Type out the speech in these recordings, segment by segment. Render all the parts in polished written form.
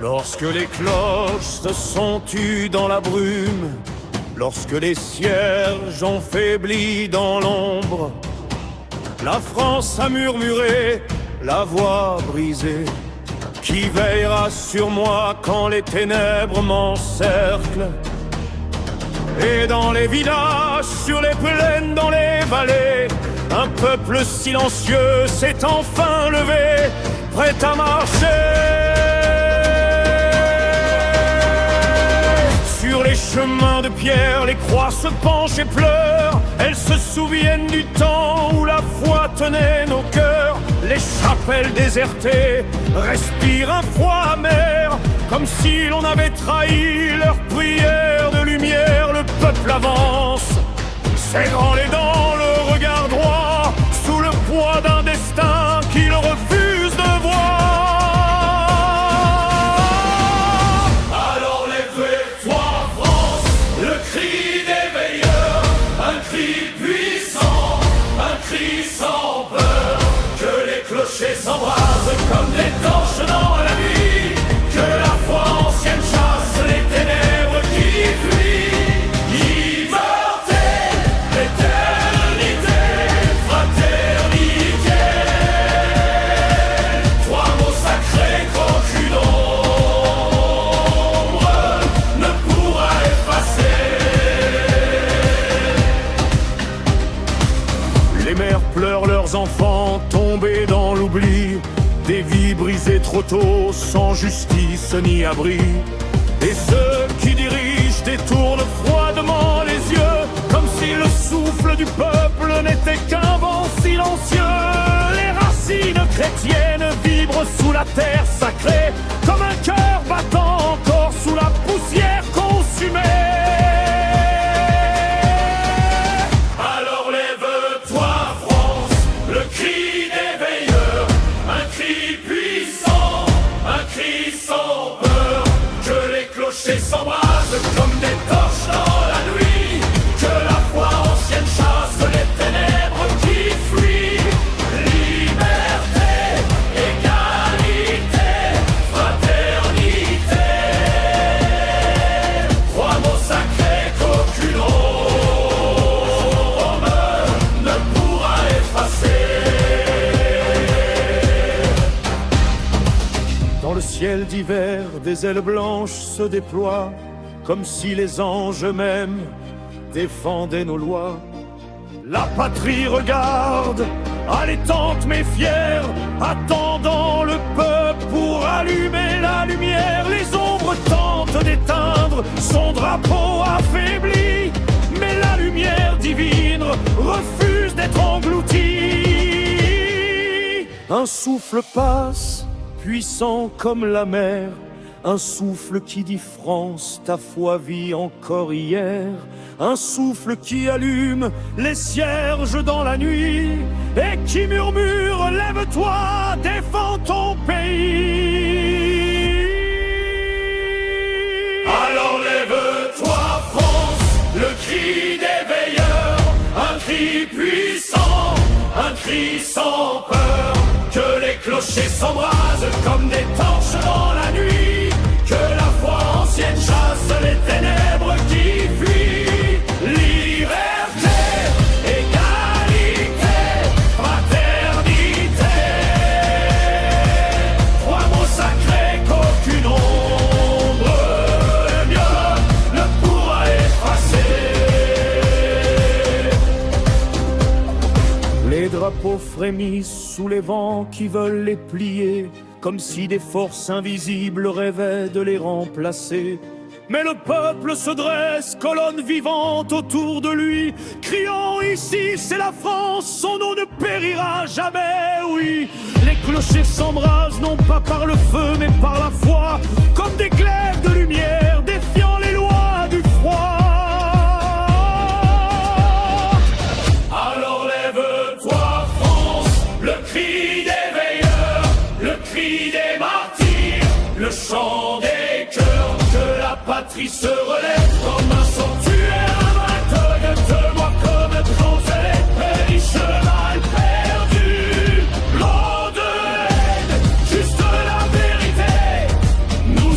Lorsque les cloches se sont tues dans la brume, lorsque les cierges ont faibli dans l'ombre, la France a murmuré, la voix brisée. Qui veillera sur moi quand les ténèbres m'encerclent? Et dans les villages, sur les plaines, dans les vallées, un peuple silencieux s'est enfin levé, prêt à marcher. Sur les chemins de pierre, les croix se penchent et pleurent. Elles se souviennent du temps où la foi tenait nos cœurs. Les chapelles désertées respirent un froid amer, comme si l'on avait trahi leur prière de lumière. Le peuple avance, serrant les dents, le regard droit, sous le poids d'un destin qu'il refuse de voir. Alors lève-toi France, le cri des veilleurs, un cri puissant, un cri sans peur. Que les clochers s'embrasent comme des torches dans la nuit, que la foi ancienne chasse les ténèbres qui fuient. Liberté, éternité, fraternité, trois mots sacrés qu'aucune ombre ne pourra effacer. Les mères pleurent leurs enfants tombés dans l'oubli, des vies brisées trop tôt, sans justice ni abri. Et ceux qui dirigent détournent froidement les yeux, comme si le souffle du peuple n'était qu'un vent silencieux. Les racines chrétiennes vibrent sous la terre sacrée, comme un cœur battant encore sous la poussière consumée. Alors lève-toi France, le cri des veilleurs, un cri puissant, un cri sans peur. Que les clochers s'embrasent comme des torches dans la nuit, que la foi ancienne chasse les ténèbres qui fuient. Liberté, égalité, fraternité, trois mots sacrés qu'aucune ombre ne pourra effacer. Dans le ciel d'hiver, des ailes blanches se déploient, comme si les anges eux-mêmes défendaient nos lois. La patrie regarde, haletante mais fière, attendant le peuple pour allumer la lumière. Les ombres tentent d'éteindre son drapeau affaibli, mais la lumière divine refuse d'être engloutie. Un souffle passe, puissant comme la mer, un souffle qui dit France, ta foi vit encore hier. Un souffle qui allume les cierges dans la nuit et qui murmure, lève-toi, défends ton pays. Alors lève-toi France, le cri des veilleurs, un cri puissant, un cri sans peur. Que les clochers s'embrasent comme des torches dans la nuit, que la foi ancienne chasse les ténèbres qui fuient. Liberté, égalité, fraternité, trois mots sacrés qu'aucune ombre ne pourra effacer. Les drapeaux frémissent sous les vents qui veulent les plier, comme si des forces invisibles rêvaient de les remplacer. Mais le peuple se dresse, colonne vivante autour de lui, criant ici c'est la France, son nom ne périra jamais, oui. Les clochers s'embrasent non pas par le feu mais par la foi, comme des glaives de lumière défiant les lois du froid. Alors lève-toi France, le cri des veilleurs, le cri des martyrs, le chant des cœurs. Que la patrie se relève comme un sanctuaire, un vainqueur de moi comme quand elle est péniche, le mal perdu, loin de haine, juste la vérité. Nous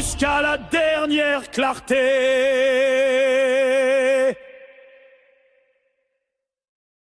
jusqu'à la dernière clarté.